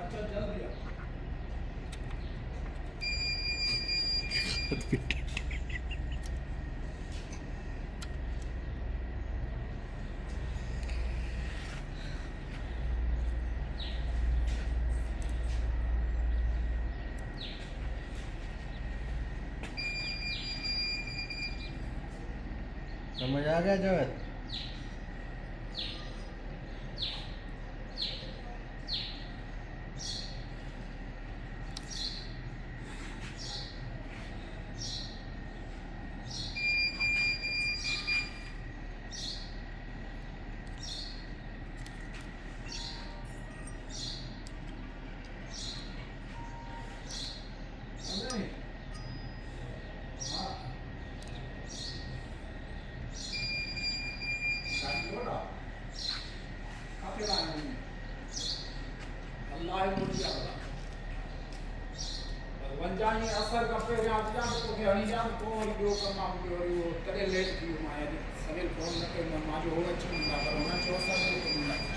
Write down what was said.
अच्छा जल दिया। समझ आ गया जगत? नहीं हाँ गाड़ी बोला काफी लाइन में अल्लाह मुझे आला भगवान जाने असर का पे याद जान तो के हनी जान को यो कमा यो करे लेट की माया सवेल फोन न के माजो हो अच्छा ना पर होना 4 साल